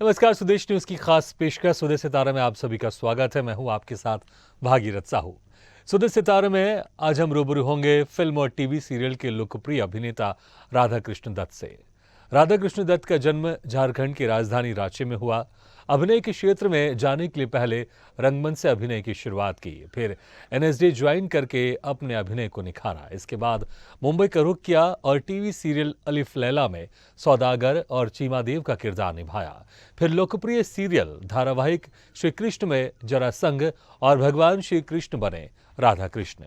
नमस्कार, स्वदेश न्यूज की खास पेशकश स्वदेश सितारे में आप सभी का स्वागत है। मैं हूं आपके साथ भागीरथ साहू। स्वदेश सितारे में आज हम रूबरू होंगे फिल्म और टीवी सीरियल के लोकप्रिय अभिनेता राधा कृष्ण दत्त से। राधा कृष्ण दत्त का जन्म झारखंड की राजधानी रांची में हुआ। अभिनय के क्षेत्र में जाने के लिए पहले रंगमंच से अभिनय की शुरुआत की, फिर एनएसडी ज्वाइन करके अपने अभिनय को निखारा। इसके बाद मुंबई का रुख किया और टीवी सीरियल अलिफ लैला में सौदागर और चीमा देव का किरदार निभाया। फिर लोकप्रिय सीरियल धारावाहिक श्री कृष्ण में जरासंध और भगवान श्री कृष्ण बने राधा कृष्ण।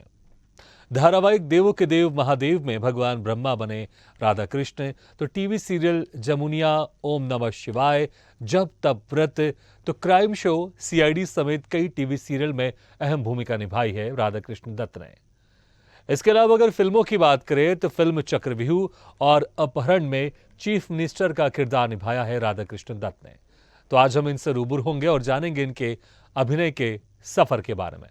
धारावाहिक देवों के देव महादेव में भगवान ब्रह्मा बने राधा कृष्ण। तो टीवी सीरियल जमुनिया, ओम नमः शिवाय, जब तब व्रत, तो क्राइम शो सीआईडी समेत कई टीवी सीरियल में अहम भूमिका निभाई है राधा कृष्ण दत्त ने। इसके अलावा अगर फिल्मों की बात करें तो फिल्म चक्रव्यूह और अपहरण में चीफ मिनिस्टर का किरदार निभाया है राधा कृष्ण दत्त ने। तो आज हम इनसे रूबरू होंगे और जानेंगे इनके अभिनय के सफर के बारे में।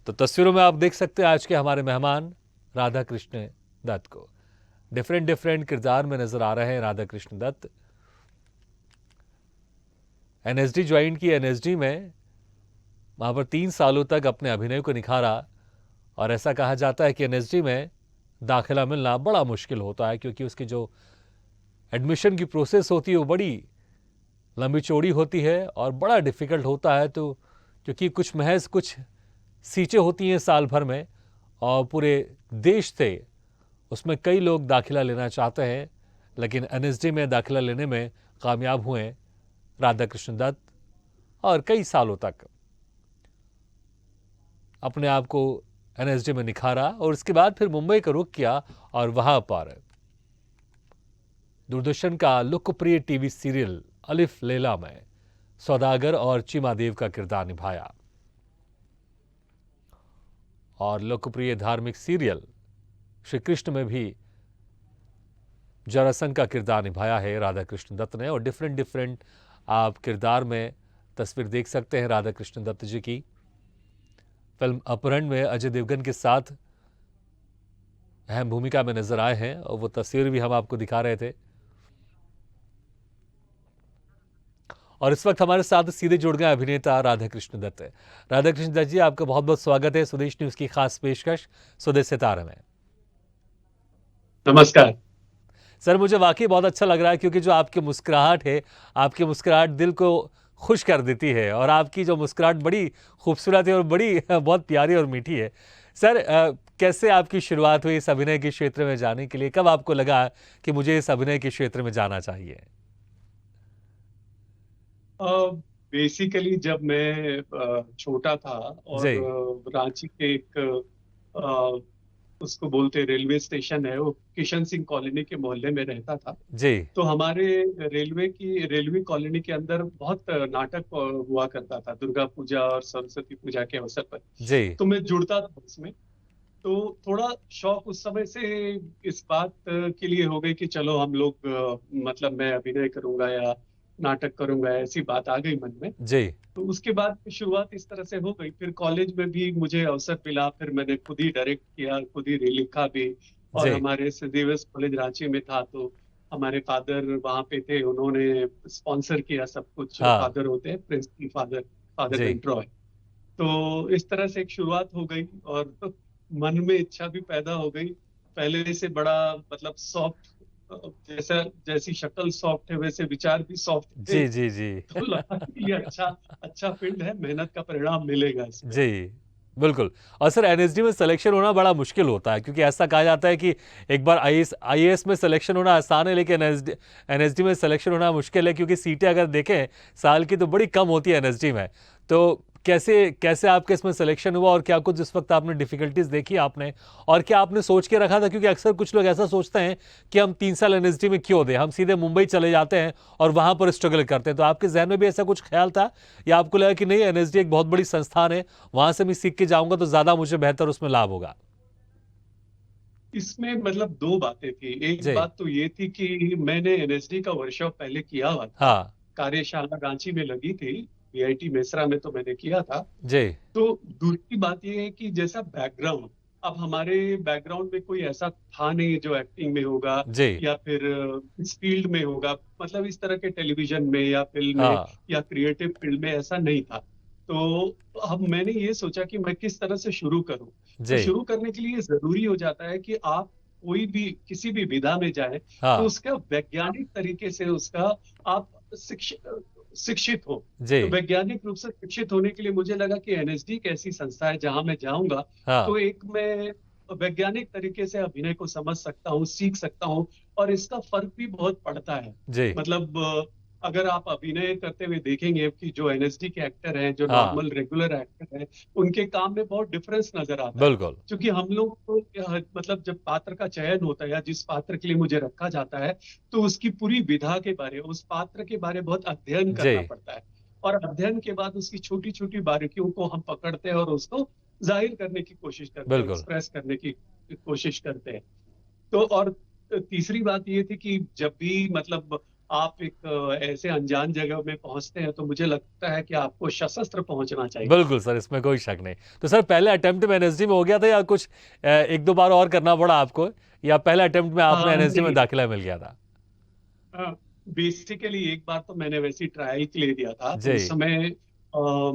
तो तस्वीरों में आप देख सकते हैं आज के हमारे मेहमान राधा कृष्ण दत्त को। डिफरेंट किरदार में नजर आ रहे हैं राधा कृष्ण दत्त। एनएसडी ज्वाइन की, एनएसडी में वहां पर 3 सालों तक अपने अभिनय को निखारा और ऐसा कहा जाता है कि एनएसडी में दाखिला मिलना बड़ा मुश्किल होता है, क्योंकि उसकी जो एडमिशन की प्रोसेस होती है वो बड़ी लंबी चौड़ी होती है और बड़ा डिफिकल्ट होता है। तो क्योंकि महज कुछ सीटें होती हैं साल भर में और पूरे देश से उसमें कई लोग दाखिला लेना चाहते हैं, लेकिन एनएसडी में दाखिला लेने में कामयाब हुए राधा कृष्ण दत्त और कई सालों तक अपने आप को एनएसडी में निखारा और उसके बाद फिर मुंबई का रुख किया और वहां पर दूरदर्शन का लोकप्रिय टीवी सीरियल अलिफ लैला में सौदागर और चीमा देव का किरदार निभाया और लोकप्रिय धार्मिक सीरियल श्री कृष्ण में भी जरासंध का किरदार निभाया है राधा कृष्ण दत्त ने। और डिफरेंट आप किरदार में तस्वीर देख सकते हैं राधा कृष्ण दत्त जी की। फिल्म अपहरण में अजय देवगन के साथ अहम भूमिका में नजर आए हैं और वो तस्वीर भी हम आपको दिखा रहे थे। और इस वक्त हमारे साथ सीधे जुड़ गए अभिनेता राधा कृष्ण दत्त। राधा कृष्ण दत्त जी, आपका बहुत बहुत स्वागत है स्वदेश न्यूज की खास पेशकश स्वदेश सितारे में। नमस्कार सर, मुझे वाकई बहुत अच्छा लग रहा है, क्योंकि जो आपकी मुस्कुराहट है, आपकी मुस्कुराहट दिल को खुश कर देती है और आपकी जो मुस्कुराहट बड़ी खूबसूरत है और बड़ी बहुत प्यारी और मीठी है। सर, कैसे आपकी शुरुआत हुई इस अभिनय के क्षेत्र में जाने के लिए? कब आपको लगा कि मुझे इस अभिनय के क्षेत्र में जाना चाहिए? बेसिकली जब मैं छोटा था और जी रांची के एक उसको बोलते रेलवे स्टेशन है, वो किशन सिंह कॉलोनी के मोहल्ले में रहता था। जी तो हमारे रेलवे कॉलोनी के अंदर बहुत नाटक हुआ करता था दुर्गा पूजा और सरस्वती पूजा के अवसर पर। जी तो मैं जुड़ता था उसमें। तो थोड़ा शौक उस समय से इस बात के लिए हो गई कि चलो हम लोग मतलब मैं अभिनय करूंगा या नाटक करूंगा, ऐसी बात आ गई मन में। जी तो उसके बाद शुरुआत इस तरह से हो गई। फिर कॉलेज में भी मुझे अवसर मिला, फिर मैंने खुद ही डायरेक्ट किया, खुद ही लिखा भी। और जी हमारे सेंट कॉलेज रांची में था, तो हमारे फादर वहाँ पे थे, उन्होंने स्पॉन्सर किया सब कुछ। हाँ फादर होते हैं प्रिंसिपल फादर, फादर जी विंट्रॉय। तो इस तरह से एक शुरुआत हो गई और मन में इच्छा भी पैदा हो गई। पहले से बड़ा मतलब सॉफ्ट, जैसा जैसी शक्ल सॉफ्ट है वैसे विचार भी सॉफ्ट थे। जी जी जी तो लगा कि ये अच्छा अच्छा फील्ड है, मेहनत का परिणाम मिलेगा इसमें। जी, बिल्कुल। और सर, एनएसडी में सिलेक्शन होना बड़ा मुश्किल होता है, क्योंकि ऐसा कहा जाता है कि एक बार आईएएस में सिलेक्शन होना आसान है, लेकिन एनएसडी में सिलेक्शन होना मुश्किल है, क्योंकि सीटें अगर देखें साल की तो बड़ी कम होती है एनएसडी में। तो कैसे कैसे आपके इसमें सिलेक्शन हुआ और क्या कुछ इस वक्त आपने डिफिकल्टीज देखी आपने, और क्या आपने सोच के रखा था? क्योंकि अक्सर कुछ लोग ऐसा सोचते हैं कि हम 3 साल एनएसडी में क्यों दें, हम सीधे मुंबई चले जाते हैं और वहां पर स्ट्रगल करते हैं। तो आपके जहन में भी ऐसा कुछ ख्याल था या आपको लगा कि नहीं, एनएसडी एक बहुत बड़ी संस्थान है, वहां से मैं सीख के जाऊंगा तो ज्यादा मुझे बेहतर उसमें लाभ होगा? इसमें मतलब दो बातें थी। एक जी बात तो ये थी कि मैंने एनएसडी का वर्कशॉप पहले किया हुआ था, हाँ कार्यशाला रांची में लगी थी, बीआईटी मेसरा में, तो मैंने किया था। जी तो दूसरी बात ये है कि जैसा बैकग्राउंड, अब हमारे बैकग्राउंड में कोई ऐसा था नहीं जो एक्टिंग में होगा जी। या फिर इस फील्ड में होगा, मतलब इस तरह के टेलीविजन में या फिल्म में हाँ। या क्रिएटिव फील्ड में ऐसा नहीं था। तो अब मैंने ये सोचा कि मैं किस तरह से शुरू करूं। तो जी। शुरू करने के लिए जरूरी हो जाता है कि आप कोई भी किसी भी विधा में जाएं तो हाँ। उसका वैज्ञानिक तरीके से उसका आप शिक्षित हो। जी। तो वैज्ञानिक रूप से शिक्षित होने के लिए मुझे लगा कि एनएसडी एक ऐसी संस्था है जहां मैं जाऊंगा हाँ। तो एक मैं वैज्ञानिक तरीके से अभिनय को समझ सकता हूँ, सीख सकता हूँ, और इसका फर्क भी बहुत पड़ता है। जी। मतलब अगर आप अभिनय करते हुए देखेंगे कि जो एनएसडी के एक्टर हैं, जो हाँ। नॉर्मल रेगुलर एक्टर हैं, उनके काम में बहुत डिफरेंस नजर आता है। बिल्कुल। क्योंकि हम लोग को मतलब जब पात्र का चयन होता है या जिस पात्र के लिए मुझे रखा जाता है तो उसकी पूरी विधा के बारे, उस पात्र के बारे बहुत अध्ययन जी। करना पड़ता है। और अध्ययन के बाद उसकी छोटी छोटी बारीकियों को हम पकड़ते हैं और उसको जाहिर करने की कोशिश करते हैं, बिल्कुल। एक्सप्रेस करने की कोशिश करते हैं। तो और तीसरी बात ये थी कि जब भी मतलब आप एक ऐसे अनजान जगह में पहुंचते हैं तो मुझे लगता है कि आपको सशस्त्र पहुंचना चाहिए। बिल्कुल सर, इसमें कोई शक नहीं। तो सर पहले अटेम्प्ट में एनएसडी में हो गया था या कुछ एक दो बार और करना पड़ा आपको, या पहले अटेम्प्ट में आपने एनएसडी में नहीं, दाखिला मिल गया था? बेसिकली एक बार तो मैंने वैसी ट्रायल के लिए दिया था, तो जी। उस समय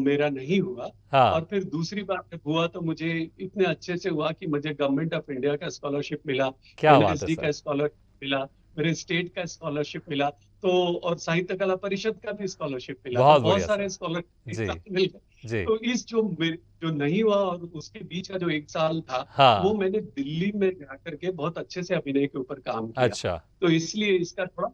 मेरा नहीं हुआ। हाँ। और फिर दूसरी बार जब हुआ तो मुझे इतने अच्छे से हुआ कि मुझे गवर्नमेंट ऑफ इंडिया का स्कॉलरशिप मिला, क्या बात है एनएसडी सर। का स्कॉलरशिप मिला, मेरे स्टेट का स्कॉलरशिप मिला, तो और साहित्य कला परिषद का भी स्कॉलरशिप मिला, तो बहुत बहुत बढ़िया सारे सर। स्कॉलरशिप एक जी। साथ मिल गए। जी। तो इस जो नहीं हुआ और उसके बीच का जो एक साल था वो हाँ। मैंने दिल्ली में जाकर के बहुत अच्छे से अभिनय के ऊपर काम किया। अच्छा। तो इसलिए इसका थोड़ा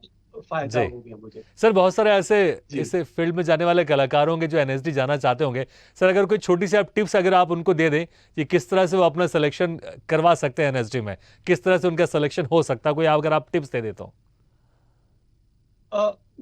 फायदा जी। हो गया मुझे। सर बहुत सारे ऐसे जी। इस फील्ड में जाने वाले कलाकार होंगे जो एनएसडी जाना चाहते होंगे। सर अगर कोई छोटी सी आप टिप्स अगर आप उनको दे दें कि किस तरह से वो अपना सिलेक्शन करवा सकते हैं एनएसडी में, किस तरह से उनका सिलेक्शन हो सकता है, कोई अगर आप टिप्स दे देते हो।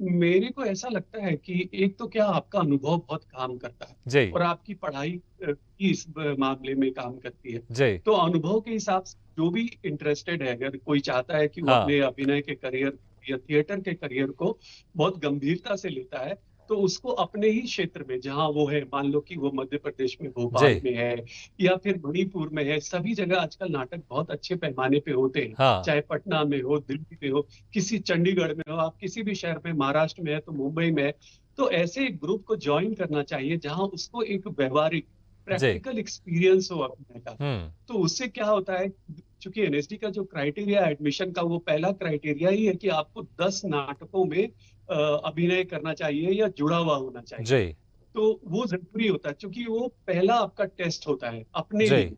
मेरे को ऐसा लगता है कि एक तो क्या आपका अनुभव बहुत काम करता है जी। और आपकी पढ़ाई की इस मामले में काम करती है। जी। तो अनुभव के हिसाब से जो भी इंटरेस्टेड है, अगर कोई चाहता है कि वो हाँ। अपने अभिनय के करियर या थिएटर के करियर को बहुत गंभीरता से लेता है, तो उसको अपने ही क्षेत्र में जहां वो है, मान लो कि वो मध्य प्रदेश में जी। भोपाल में है या फिर मणिपुर में है, सभी जगह आजकल नाटक बहुत अच्छे पैमाने पे होते हैं। हाँ। चाहे पटना में हो, दिल्ली में हो, किसी चंडीगढ़ में हो, आप किसी भी शहर में, महाराष्ट्र में है तो मुंबई में है, तो ऐसे एक ग्रुप को ज्वाइन करना चाहिए जहां उसको एक व्यवहारिक जी। प्रैक्टिकल एक्सपीरियंस हो अभिनय का। हम्म। तो उससे क्या होता है, चूंकि एनएसडी का जो क्राइटेरिया एडमिशन का वो पहला क्राइटेरिया ही है कि आपको 10 नाटकों में अभिनय करना चाहिए या जुड़ा हुआ होना चाहिए। जी। तो वो जरूरी होता है क्योंकि वो पहला आपका टेस्ट होता है अपने जी। लिए।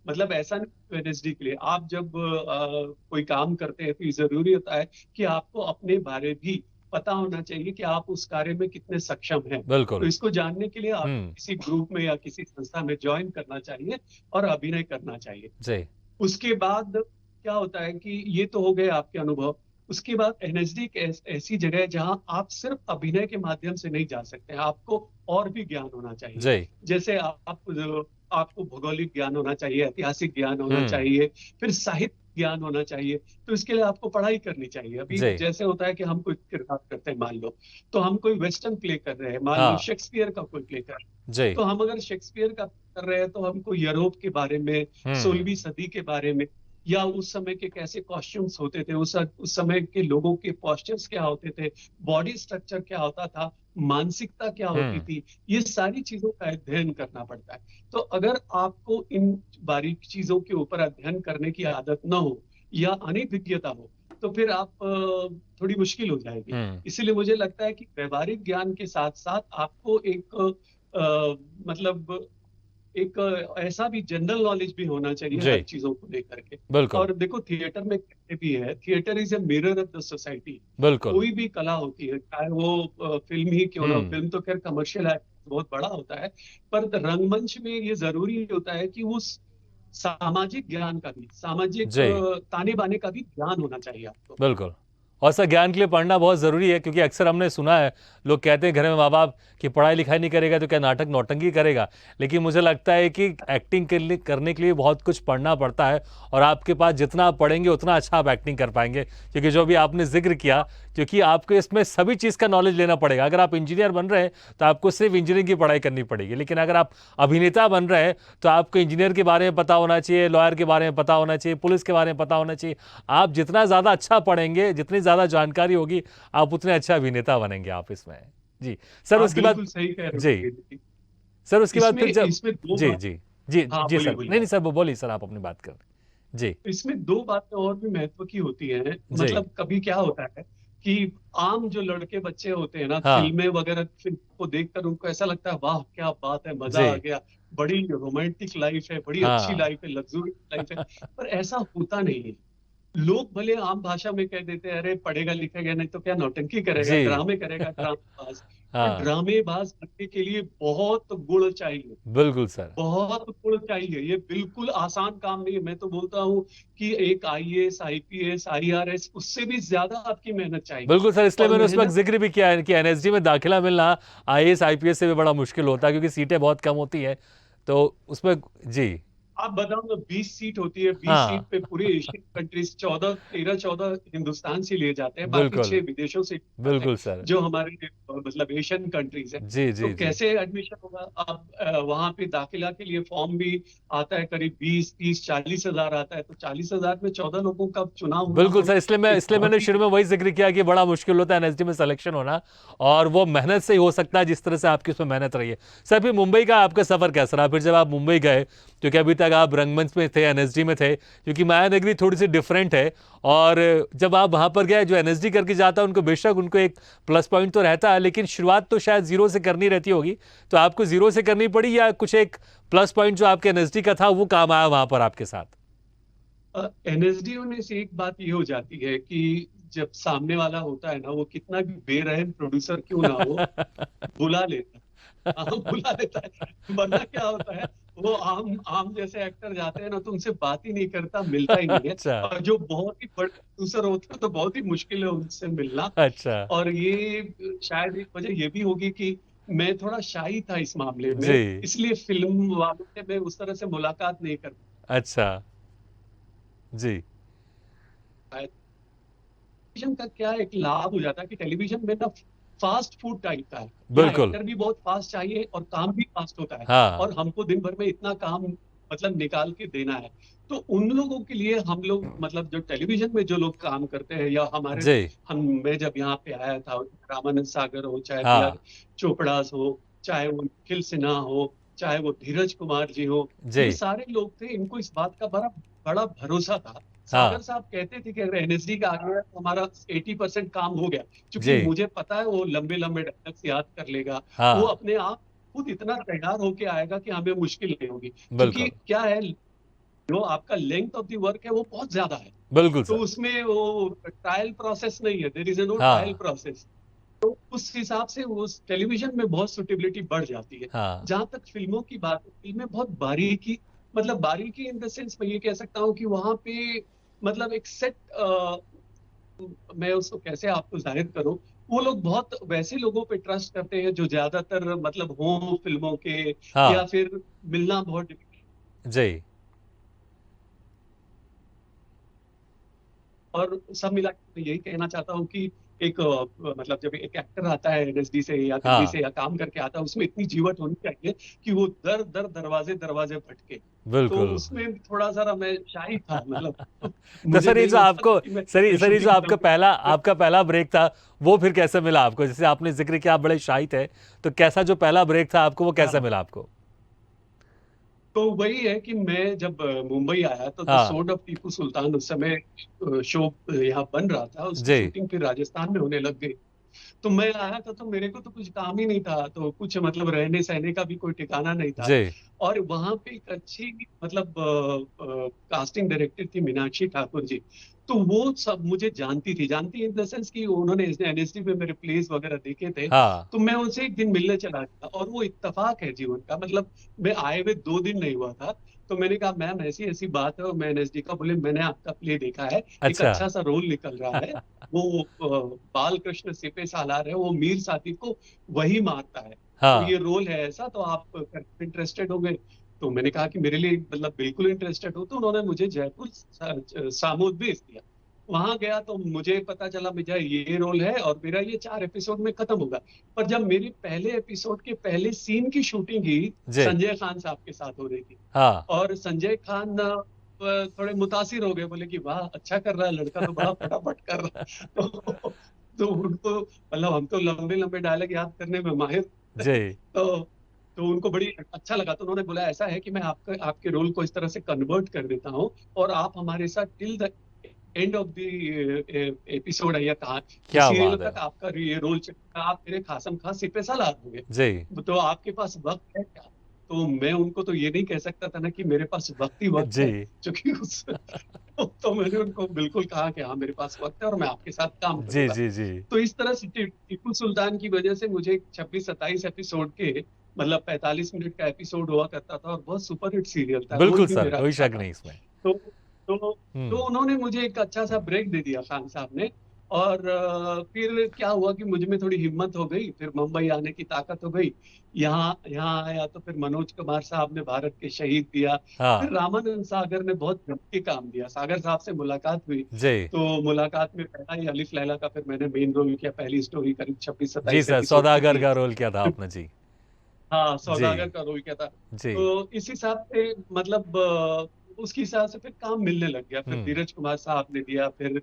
मतलब ऐसा नहीं एनएसडी के लिए, आप जब कोई काम करते हैं तो ये जरूरी होता है कि आपको अपने बारे भी पता होना चाहिए कि आप उस कार्य में कितने सक्षम हैं। तो बिल्कुल। इसको जानने के लिए आप हम्म। किसी ग्रुप में या किसी संस्था में ज्वाइन करना चाहिए और अभिनय करना चाहिए। जी। उसके बाद क्या होता है कि ये तो हो गए आपके अनुभव। उसके बाद एनएसडी एक ऐसी जगह है जहां आप सिर्फ अभिनय के माध्यम से नहीं जा सकते, आपको और भी ज्ञान होना चाहिए। जी। जैसे आपको भौगोलिक ज्ञान होना चाहिए, ऐतिहासिक ज्ञान होना हम्म। चाहिए, फिर साहित्य ज्ञान होना चाहिए। तो इसके लिए आपको पढ़ाई करनी चाहिए। अभी जी। जैसे होता है कि हम कोई किरदार करते हैं, मान लो तो हम कोई वेस्टर्न प्ले कर रहे हैं, मान लो हाँ। शेक्सपियर का कोई प्ले कर रहे हैं, जी। तो हम अगर शेक्सपियर का कर रहे हैं तो हमको यूरोप के बारे में, हम्म। 16वीं सदी के बारे में, या उस समय के कैसे कॉस्ट्यूम्स होते थे, उस समय के लोगों के पोस्चर्स क्या होते थे, बॉडी स्ट्रक्चर क्या होता था, मानसिकता क्या होती हम्म। थी, ये सारी चीजों का अध्ययन करना पड़ता है। तो अगर आपको इन बारीक चीजों के ऊपर अध्ययन करने की आदत न हो या अनभिज्ञता हो तो फिर आप थोड़ी मुश्किल हो जाएगी। हम्म। इसीलिए मुझे लगता है कि व्यवहारिक ज्ञान के साथ साथ आपको एक मतलब एक ऐसा भी जनरल नॉलेज भी होना चाहिए जी। हर चीजों को लेकर के। बिल्कुल। और देखो थिएटर में कहते भी है, theatre is a mirror of the society. बिल्कुल। कोई भी कला होती है, चाहे वो फिल्म ही क्यों ना हो, हम्म। फिल्म तो खैर कमर्शियल है, बहुत बड़ा होता है, पर रंगमंच में ये जरूरी होता है कि उस सामाजिक ज्ञान का भी, सामाजिक जी। ताने बाने का भी ज्ञान होना चाहिए आपको। बिल्कुल। और सर ज्ञान के लिए पढ़ना बहुत ज़रूरी है, क्योंकि अक्सर हमने सुना है लोग कहते हैं घर में माँ बाप कि पढ़ाई लिखाई नहीं करेगा तो क्या नाटक नौटंकी करेगा। लेकिन मुझे लगता है कि एक्टिंग करने के लिए बहुत कुछ पढ़ना पड़ता है, और आपके पास जितना आप पढ़ेंगे उतना अच्छा आप एक्टिंग कर पाएंगे। क्योंकि जो भी आपने जिक्र किया क्योंकि आपको इसमें सभी चीज़ का नॉलेज लेना पड़ेगा। अगर आप इंजीनियर बन रहे हैं तो आपको सिर्फ इंजीनियरिंग की पढ़ाई करनी पड़ेगी, लेकिन अगर आप अभिनेता बन रहे हैं तो आपको इंजीनियर के बारे में पता होना चाहिए, लॉयर के बारे में पता होना चाहिए, पुलिस के बारे में पता होना चाहिए। आप जितना ज़्यादा अच्छा पढ़ेंगे, जितनी ज़्यादा जानकारी होगी, आप उतने अच्छा अभिनेता बनेंगे आप इसमें। जी सर, आप उसके बाद बिल्कुल सही कह रहे जी हो। सर, उसके बाद इसमें फिर जब इसमें दो जी बात। जी जी हाँ, जी बोलिए सर, नहीं बोलिए। नहीं सर, वो बोलिए सर, आप अपनी बात कर। जी इसमें दो बातें और भी महत्व की होती हैं। जी मतलब कभी क्या होता है कि आम जो लड़के बच्चे होते हैं ना, हाँ फिल्में वगैरह फिल्म को देखकर उनको ऐसा लगता है वाह क्या बात है, मजा आ जी गया, बड़ी रोमांटिक लाइफ है, बड़ी अच्छी हाँ लाइफ है, लग्जरी लाइफ है। पर ऐसा होता नहीं है। लोग भले आम भाषा में कह देते हैं अरे पढ़ेगा लिखेगा नहीं तो क्या नौटंकी करेगा, जी ड्रामे करेगा, ड्रामेबाज। पर हाँ ड्रामेबाज बनने के लिए बहुत गुण चाहिए, बिल्कुल सर, बहुत गुण चाहिए। ये बिल्कुल आसान काम नहीं है। मैं तो बोलता हूँ कि एक आईएएस, आईपीएस, आईआरएस उससे भी ज्यादा आपकी मेहनत चाहिए। बिल्कुल सर, इसलिए और मैंने उस वक्त मेहनत जिक्र भी किया है कि एनएसडी में दाखिला मिलना आईएएस आईपीएस से भी बड़ा मुश्किल होता है, क्योंकि सीटें बहुत कम होती हैं, तो उसमें जी आप बताओ ना, 20 सीट होती है, 20 सीट हाँ पे पूरे एशियन कंट्रीज 14, 13, 14 हिंदुस्तान से लिए जाते हैं, बाकी बिल्कुल 6 विदेशों से लिए जाते हैं, बिल्कुल सर, जो हमारे मतलब एशियन कंट्रीज है। जी तो जी जी कैसे एडमिशन होगा? अब वहां पे दाखिला के लिए फॉर्म भी आता है, करीब 20, 30, 40 हजार आता है। तो 40 हजार में 14 लोगों का चुनाव होना बिल्कुल तो सर, एक इसलिए मैंने बहुत शुरू ही। में वही जिक्र किया कि बड़ा मुश्किल होता है एनएसडी में सिलेक्शन होना, और वो मेहनत से ही हो सकता है जिस तरह से आपकी उसमें मेहनत रही है। सर, फिर मुंबई का आपका सफर कैसा रहा? फिर जब आप मुंबई गए, क्योंकि अभी तक आप रंगमंच में थे, एनएसडी में थे, क्योंकि माया नगरी थोड़ी सी डिफरेंट है, और जब आप वहां पर गए, जो एनएसडी करके जाता है उनको बेशक उनको एक प्लस पॉइंट तो रहता है, लेकिन शुरुआत तो शायद जीरो से करनी रहती होगी, तो आपको जीरो से करनी पड़ी या कुछ एक प्लस पॉइंट जो आपके एनएसडी का था वो काम आया वहां पर आपके साथ? एनएसडी होने से एक बात ये हो जाती है कि जब सामने वाला होता है ना, वो कितना भी बेरहम प्रोड्यूसर क्यों ना हो, बुला लेता है। हाँ, बुला लेता है। वरना क्या होता है, वो आम आम जैसे एक्टर जाते हैं ना, तो उनसे बात ही नहीं करता, मिलता ही नहीं है। अच्छा और जो बहुत ही बड़े प्रोड्यूसर होते हैं तो बहुत ही मुश्किल है उनसे मिलना। अच्छा और ये शायद एक वजह ये भी होगी कि मैं थोड़ा शाई था इस मामले में, जी इसलिए फिल्म वालों से मैं उस तरह से मुलाकात नहीं कर अच्छा जी पाया। टेलीविजन का क्या एक लाभ हो जाता है कि टेलीविजन में ना फास्ट फूड टाइप का है। यहाँ बिल्कुल एक्टर भी बहुत फास्ट चाहिए और काम भी फास्ट होता है। हाँ और हमको दिन भर में इतना काम मतलब निकाल के देना है। तो उन लोगों के लिए हम लोग मतलब जो टेलीविजन में जो लोग काम करते हैं, या हमारे जी हम मैं जब यहाँ पे आया था, रामानंद सागर हो, चाहे बी आर हाँ चोपड़ा हो, चाहे वो निखिल सिन्हा हो, चाहे वो धीरज कुमार जी हो, ये जी सारे लोग थे, इनको इस बात का बड़ा बड़ा भरोसा था। सागर हाँ साहब कहते थे कि अगर एनएसडी का आ गया तो हमारा 80% काम हो गया, क्योंकि जी मुझे पता है वो लंबे लंबे डायलॉग्स याद कर लेगा। वो हाँ अपने आप खुद इतना तैयार होके आएगा कि हमें मुश्किल नहीं होगी। क्योंकि बिल्कुल क्या है, जो आपका लेंथ ऑफ द वर्क है वो बहुत ज्यादा है। बिल्कुल तो सर उसमें वो ट्रायल प्रोसेस नहीं है, देयर इज नो ट्रायल हाँ प्रोसेस। तो उस हिसाब से उस टेलीविजन में बहुत सुटेबिलिटी बढ़ जाती है। हाँ जहां तक फिल्मों की बात है, फिल्में बहुत बारीकी, मतलब बारीकी इन द सेंस मैं ये कह सकता हूँ कि वहां पे मतलब एक सेट, मैं उसको कैसे आपको जाहिर करूं, वो लोग बहुत वैसे लोगों पे ट्रस्ट करते हैं जो ज्यादातर मतलब हों फिल्मों के, या हाँ फिर मिलना बहुत difficult। जी और सब मिला के मैं यही कहना चाहता हूँ कि एक मतलब जब एक एक्टर आता है एनएसडी से या दिल्ली हाँ से या काम करके आता है, उसमें इतनी जीवट होनी चाहिए कि वो दर दर दरवाजे दरवाजे भटके। तो बिल्कुल उसमें थोड़ा सा मैं शाही था, मतलब तो मुझे सर, ये नहीं जो लगता था आपको कि मैं सर, ये जो शूटिंग आपका पहला ब्रेक था, वो फिर कैसे मिला आपको? जैसे आपने जिक्र किया आप बड़े शाही थे, तो कैसा जो पहला ब्रेक था आपको, वो कैसे हाँ, मिला आपको? तो वही है कि मैं जब मुंबई आया तो द हाँ सोर्ड ऑफ टीपू सुल्तान उस समय शो यहाँ बन रहा था, उसकी जी शूटिंग फिर राजस्थान में होने लग गई। तो मैं आया था तो मेरे को तो कुछ काम ही नहीं था, तो कुछ मतलब रहने सहने का भी कोई ठिकाना नहीं था। जी और वहां पे एक अच्छी मतलब कास्टिंग डायरेक्टर थी मीनाक्षी ठाकुर जी। तो वो सब मुझे जानती इन द सेंस कि उन्होंने एनएसडी में मेरे प्लेस वगैरह देखे थे। हाँ तो मैं उनसे एक दिन मिलने चला गया, और वो इत्तेफाक है जीवन का, मतलब मैं आए हुए 2 दिन नहीं हुआ था। तो मैंने कहा मैम ऐसी ऐसी बात है, और मैं एनएसडी का, बोले मैंने आपका प्ले देखा है, एक अच्छा अच्छा सा रोल निकल रहा है। वो बाल कृष्ण सिपे सालार है, वो मीर साथी को वही मारता है। तो हाँ ये रोल है ऐसा, तो आप इंटरेस्टेड हो गए? तो मैंने कहा कि मेरे लिए मतलब बिल्कुल इंटरेस्टेड हो। तो उन्होंने मुझे जयपुर सामोद भेज दिया। वहां गया तो मुझे पता चला मेरा ये रोल है और मेरा ये 4 एपिसोड में खत्म होगा। पर जब मेरी पहले एपिसोड के पहले सीन की शूटिंग ही जी। संजय खान साहब के साथ हो रही थी, हाँ। और संजय खान थोड़े मुतासिर हो गए, बोले कि वाह अच्छा कर रहा है लड़का, तो बड़ा फटाफट कर रहा है। तो उनको मतलब हम तो लंबे लंबे डायलॉग याद करने में माहिर। जी। तो उनको बड़ी अच्छा लगा, तो उन्होंने बोला ऐसा है कि मैं आपके आपके रोल को इस तरह से कन्वर्ट कर देता हूँ और आप हमारे साथ till the end of the episode है या कहा क्या सीरियल बात है। तक आपका ये रोल चलेगा, आप मेरे खासम खास सिपे सालार होंगे, जी। तो आपके पास वक्त है क्या? तो मैं उनको तो ये नहीं कह सकता था ना कि मेरे पास वक्त ही वक्त जी। है, क्योंकि उस तो मैंने उनको बिल्कुल कहा कि हाँ मेरे पास वक्त है और मैं आपके साथ काम जी, करूंगा। जी, जी। तो इस तरह से टीपू सुल्तान की वजह से मुझे 26-27 एपिसोड के मतलब 45 मिनट का एपिसोड हुआ करता था और बहुत सुपरहिट सीरियल था, रोल बिल्कुल भी सर, मेरा कोई अच्छा शक था। नहीं इसमें। तो तो हुँ। उन्होंने मुझे एक अच्छा सा ब्रेक दे दिया खान साहब ने। और फिर क्या हुआ कि मुझ में थोड़ी हिम्मत हो गई, फिर मुंबई आने की ताकत हो गई। यहाँ यहाँ आया तो फिर मनोज कुमार साहब ने भारत के शहीद दिया। फिर हाँ। रामानंद सागर ने बहुत जम के काम दिया, सागर साहब से मुलाकात हुई। जी। तो मुलाकात में पहला ही अलिफ लैला का फिर मैंने मेन रोल किया, पहली स्टोरी करीब छब्बीस जी सत्ताईस सर, एपिसोड की सौदागर थी। का रोल किया था आपने। जी। हाँ, सौदागर जी, का रोल किया था। जी। तो इस हिसाब से मतलब उसके हिसाब से फिर काम मिलने लग गया, फिर हुँ। धीरज कुमार साहब ने दिया, फिर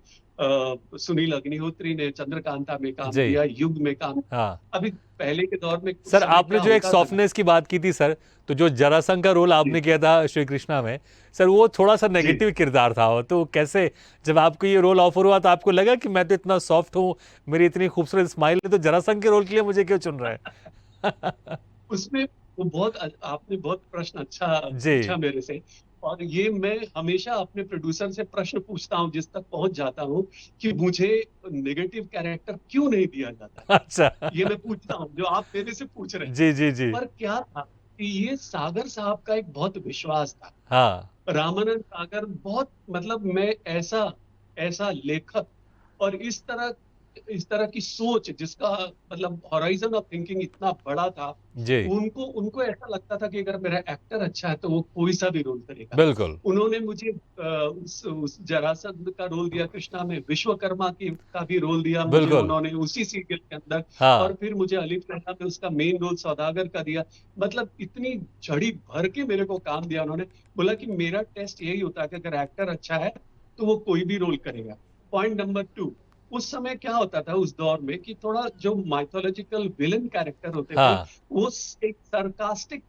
सुनील अग्निहोत्री ने चंद्रकांता में काम जी। दिया, युग में काम। हाँ। अभी पहले के दौर में उस सर, समय आपने क्या जो एक होता था। सॉफ्टनेस की बात की थी सर, तो जो जरासंध का रोल जी आपने किया था श्री कृष्णा में, सर वो थोड़ा-सा जी। नेगेटिव किरदार था। तो कैसे जब आपको ये रोल ऑफर हुआ तो आपको लगा कि मैं तो इतना सॉफ्ट हूँ, मेरी इतनी खूबसूरत स्माइल है, तो जरासंध के रोल के लिए मुझे क्यों चुन रहे हैं? उसमें वो बहुत आपने बहुत प्रश्न अच्छा पूछा जी। मेरे से। और ये मैं हमेशा अपने प्रोड्यूसर से प्रश्न पूछता हूँ जिस तक पहुंच जाता हूँ, कि मुझे नेगेटिव कैरेक्टर क्यों नहीं दिया जाता। अच्छा। ये मैं पूछता हूँ जो आप मेरे से पूछ रहे हैं। जी, जी, जी। पर क्या था कि ये सागर साहब का एक बहुत विश्वास था। हाँ। रामानंद सागर बहुत मतलब मैं ऐसा ऐसा लेखक और इस तरह की सोच जिसका मतलब हॉराइजन ऑफ थिंकिंग इतना बड़ा था। जी। उनको उनको ऐसा लगता था कि अगर मेरा एक्टर अच्छा है तो वो कोई सा भी रोल करेगा। बिल्कुल, उन्होंने मुझे उस जरासंध का रोल दिया, कृष्णा में विश्वकर्मा की का भी रोल दिया मुझे बिल्कुल। उन्होंने उसी सीरियल के अंदर। और हाँ। फिर मुझे अलीफ लैला में उसका मेन रोल सौदागर का दिया। मतलब इतनी झड़ी भर के मेरे को काम दिया उन्होंने। बोला कि मेरा टेस्ट यही होता है कि अगर एक्टर अच्छा है तो वो कोई भी रोल करेगा। पॉइंट नंबर 2, उस समय क्या होता था उस दौर में कि थोड़ा जो माइथोलॉजिकल विलन कैरेक्टर होते थे हाँ। वो एक सरकास्टिक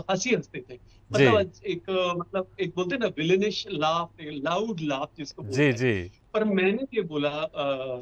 हंसी हंसते थे। मतलब जी। मतलब एक बोलते हैं ना विलेनिश लाफ, लाउड लाफ जिसको जी, बोलते हैं। जी। पर मैंने ये बोला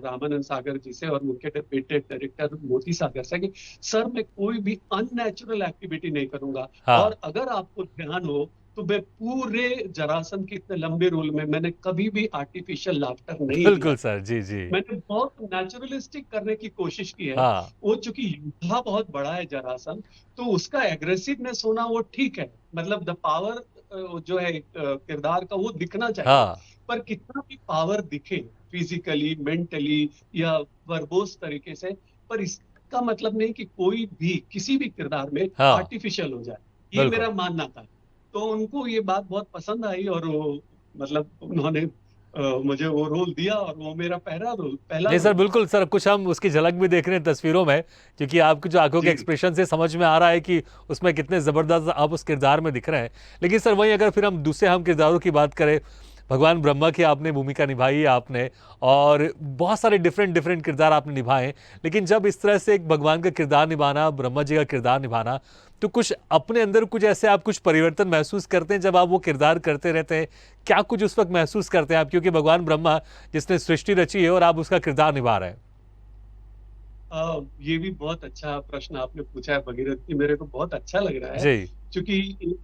रामानंद सागर जी से और उनके बेटे डायरेक्टर मोती सागर से कि सर मैं कोई भी अननेचुरल एक्टिविटी नहीं करूंगा। हाँ। और अगर आपको ध्यान हो तो मैं पूरे जरासंध के इतने लंबे रोल में मैंने कभी भी आर्टिफिशियल लाफ्टर नहीं दिया। बिल्कुल सर। जी, जी। मैंने बहुत नेचुरलिस्टिक करने की कोशिश की है। हाँ। वो चूंकि युद्धा बहुत बड़ा है जरासंध, तो उसका एग्रेसिवनेस होना वो ठीक है, मतलब द पावर जो है किरदार का वो दिखना चाहिए। हाँ। पर कितना भी पावर दिखे फिजिकली मेंटली या वर्बोस तरीके से, पर इसका मतलब नहीं कि कोई भी किसी भी किरदार में हाँ। आर्टिफिशियल हो जाए। ये मेरा बिल्कुल। मानना था। तो उनको ये बात बहुत पसंद आई और वो मतलब उन्होंने मुझे वो रोल दिया और वो मेरा पहला नहीं सर, रोल था। बिल्कुल सर, कुछ हम उसकी झलक भी देख रहे हैं तस्वीरों में, क्योंकि आपकी जो आंखों के जी एक्सप्रेशन से समझ में आ रहा है कि उसमें कितने ज़बरदस्त आप उस किरदार में दिख रहे हैं। लेकिन सर वहीं अगर फिर हम दूसरे हम किरदारों की बात करें, भगवान ब्रह्मा की आपने भूमिका निभाई है आपने, और बहुत सारे डिफरेंट डिफरेंट किरदार आपने निभाए हैं। लेकिन जब इस तरह से एक भगवान का किरदार निभाना, ब्रह्मा जी का किरदार निभाना, तो कुछ अपने अंदर कुछ ऐसे आप कुछ परिवर्तन महसूस करते हैं जब आप वो किरदार करते रहते हैं? क्या कुछ उस वक्त महसूस करते हैं आप, क्योंकि भगवान ब्रह्मा जिसने सृष्टि रची है और आप उसका किरदार निभा रहे हैं? ये भी बहुत अच्छा प्रश्न आपने पूछा है भगीरथ जी, मेरे को बहुत अच्छा लग रहा है। जी। क्योंकि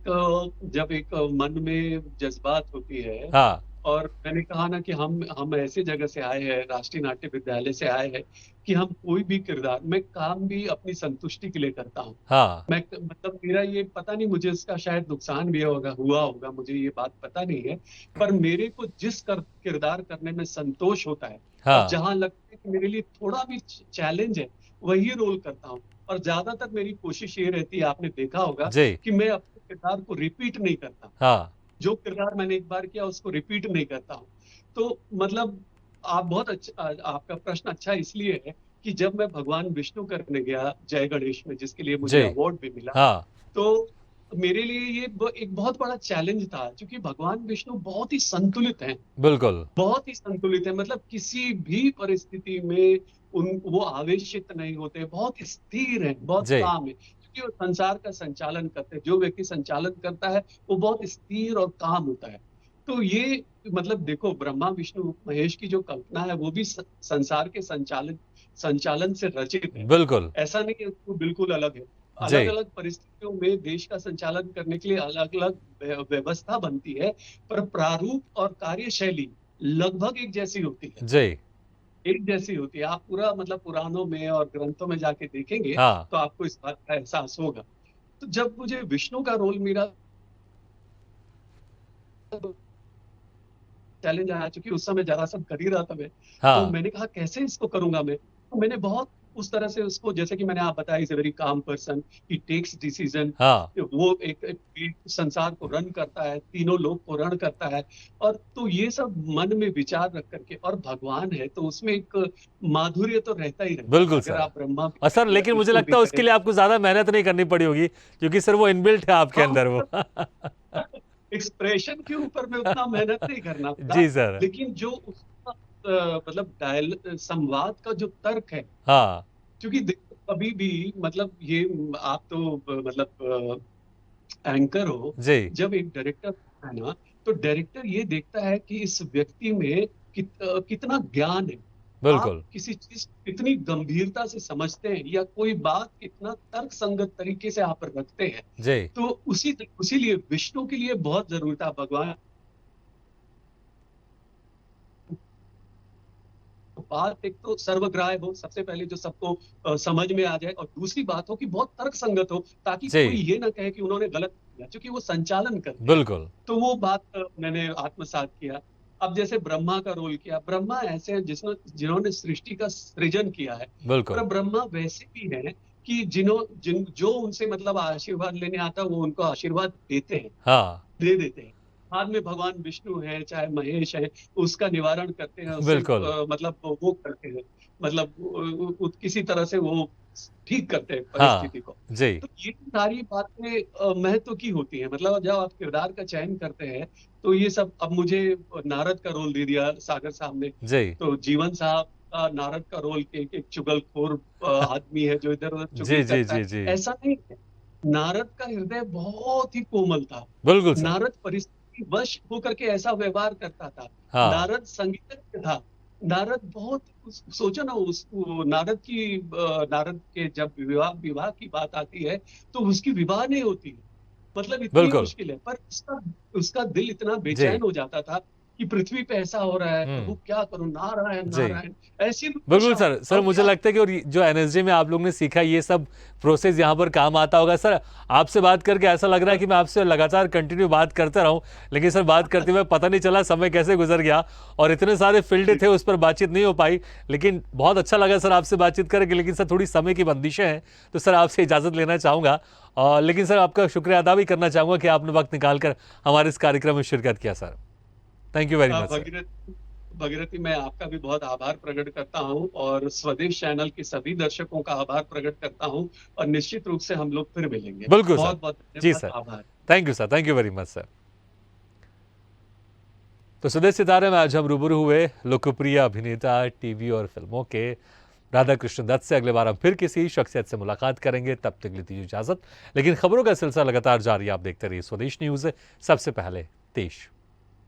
जब एक मन में जज्बात होती है, हाँ। और मैंने कहा ना कि हम ऐसे जगह से आए हैं, राष्ट्रीय नाट्य विद्यालय से आए हैं, कि हम कोई भी किरदार, मैं काम भी अपनी संतुष्टि के लिए करता हूँ। हाँ। मैं मतलब मेरा ये पता नहीं, मुझे इसका शायद नुकसान भी हुआ होगा, मुझे ये बात पता नहीं है। पर मेरे को जिस किरदार करने में संतोष होता है और हाँ। जहां लगता है कि मेरे लिए थोड़ा भी चैलेंज है, वही रोल करता हूँ। और ज्यादातर मेरी कोशिश ये रहती है, आपने देखा होगा, जी। कि मैं अपने किरदार को रिपीट नहीं करता। हाँ। जो किरदार मैंने एक बार किया उसको रिपीट नहीं करता हूँ। तो मतलब आप बहुत अच्छा, आपका प्रश्न अच्छा इसलिए है कि जब मैं भगवान विष्णु करने गया जय गणेश में, जिसके लिए मुझे जी। अवार्ड भी मिला, हाँ, तो मेरे लिए ये एक बहुत बड़ा चैलेंज था, क्योंकि भगवान विष्णु बहुत ही संतुलित हैं, बिल्कुल। बहुत ही संतुलित है। मतलब किसी भी परिस्थिति में वो आवेशित नहीं होते, बहुत स्थिर है, बहुत जी, काम है, क्योंकि वो संसार का संचालन करते हैं। जो व्यक्ति संचालन करता है वो बहुत स्थिर और काम होता है। तो ये मतलब देखो, ब्रह्मा विष्णु महेश की जो कल्पना है वो भी संसार के संचालन से रचित है। बिल्कुल। ऐसा नहीं है वो बिल्कुल अलग है। अलग जी, अलग परिस्थितियों में देश का संचालन करने के लिए अलग अलग व्यवस्था बनती है, पर प्रारूप और कार्यशैली लगभग एक जैसी होती है। जी, एक जैसी होती है। आप पूरा मतलब पुराणों में और ग्रंथों में जाके देखेंगे हाँ, तो आपको इस बात का एहसास होगा। तो जब मुझे विष्णु का रोल मिला, चैलेंज आया, चूंकि उस समय जरासंध कर ही रहा था मैं, तो हाँ, मैंने कहा कैसे इसको करूंगा मैं। तो मैंने बहुत उस तरह से उसको, जैसे कि मैंने आप बताया, is a very calm person, he takes decision. हाँ, वो एक संसार को रन करता है, तीनों लोग को रन करता है। और तो ये सब मन में विचार रख करके, और भगवान है तो उसमें एक माधुर्य तो रहता ही रहता है, बिल्कुल अगर सर। आप ब्रह्मा और सर भी या लेकिन मुझे विष्णु भी लगता है उसके करें। लिए आपको ज़्यादा मेहनत नहीं करनी पड़ी होगी, क्योंकि सर वो इनबिल्ट है आपके हाँ, अंदर वो। एक्सप्रेशन के ऊपर में उतना मेहनत नहीं करना पड़ा। जी सर। लेकिन जो उसका मतलब संवाद का जो तर्क है, हाँ, क्योंकि देखो कभी भी मतलब ये आप तो मतलब एंकर हो। जी, जब एक डायरेक्टर है ना, तो डायरेक्टर ये देखता है कि इस व्यक्ति में कितना ज्ञान है, आप बिल्कुल। किसी चीज को कितनी गंभीरता से समझते हैं, या कोई बात कितना तर्क संगत तरीके से आप रखते हैं। जी, तो उसी लिए विष्णु के लिए बहुत जरूरी था भगवान। बात एक तो सर्वग्राह्य हो, सबसे पहले जो सबको समझ में आ जाए, और दूसरी बात हो कि बहुत तर्क संगत हो, ताकि कोई जी, ये ना कहे कि उन्होंने गलत किया, क्योंकि वो संचालन करते हैं। बिल्कुल, तो वो बात मैंने आत्मसात किया। अब जैसे ब्रह्मा का रोल किया, ब्रह्मा ऐसे हैं जिन्होंने सृष्टि का सृजन किया है। पर बिल्कुल। ब्रह्मा वैसे भी हैं कि जो उनसे मतलब आशीर्वाद लेने आता है, वो उनको आशीर्वाद देते हैं, हाँ, दे देते हैं। बाद में भगवान विष्णु है चाहे महेश है, उसका निवारण करते हैं, उससे बिल्कुल। मतलब वो करते हैं, मतलब किसी तरह से वो ठीक करते हैं हाँ, परिस्थिति को। जी, तो ये सारी बातें महत्व की होती है। मतलब जब आप किरदार का चयन करते हैं, तो ये सब, अब मुझे नारद का रोल दे दिया सागर साहब ने, जी, तो जीवन साहब का नारद का रोल के एक चुगलखोर आदमी है जो इधर उधर चुगली जी, जी, करता है। जी, जी। ऐसा नहीं है। नारद का हृदय बहुत ही कोमल था। बिल्कुल सर। नारद परिस्थिति वश होकर के ऐसा व्यवहार करता था। हाँ, नारद संगीतज्ञ था। नारद बहुत, सोचो ना, नारद के जब विवाह विवाह की बात आती है, तो उसकी विवाह नहीं होती है। मतलब इतनी बिल्कुल। मुश्किल है, पर उसका उसका दिल इतना जी, बेचैन हो जाता था कि पृथ्वी पे ऐसा हो रहा है, प्रभु हुँ, क्या करूं, नारायण जी। नारायण। ऐसी बिल्कुल दुर्दशा। सर। सर अब मुझे क्या। लगता है कि और ये जो एनएसजी में आप लोगों ने सीखा ये सब प्रोसेस यहाँ पर काम आता होगा। सर आपसे बात करके ऐसा लग रहा है कि मैं आपसे लगातार कंटिन्यू बात करता रहूँ, लेकिन सर बात करते हुए पता नहीं चला समय कैसे गुजर गया और इतने सारे फील्ड थे उस पर बातचीत नहीं हो पाई। लेकिन बहुत अच्छा लगा सर आपसे बातचीत करके, लेकिन सर थोड़ी समय की बंदिशें हैं, तो सर आपसे इजाज़त लेना चाहूँगा। और लेकिन सर आपका शुक्रिया अदा भी करना चाहूँगा कि आपने वक्त निकाल कर हमारे इस कार्यक्रम में शिरकत किया sir. Thank you very much sir. Bhagirath Bhagirathi, मैं आपका भी बहुत आभार प्रकट करता हूं, और स्वदेश चैनल के सभी दर्शकों का आभार प्रकट करता हूं। और निश्चित रूप से हम लोग फिर मिलेंगे। बिल्कुल सर। बहुत बहुत जी धन्यवाद, सर। आभार। Thank you sir. Thank you very much sir. तो स्वदेश सितारे में आज हम रूबरू हुए लोकप्रिय अभिनेता टीवी और फिल्मों के राधा कृष्ण दत्त से। अगले बार हम फिर किसी शख्सियत से मुलाकात करेंगे, तब तक के लिए दीजिए इजाजत। लेकिन खबरों का सिलसिला लगातार जारी, आप देखते रहिए स्वदेश न्यूज, सबसे पहले देश।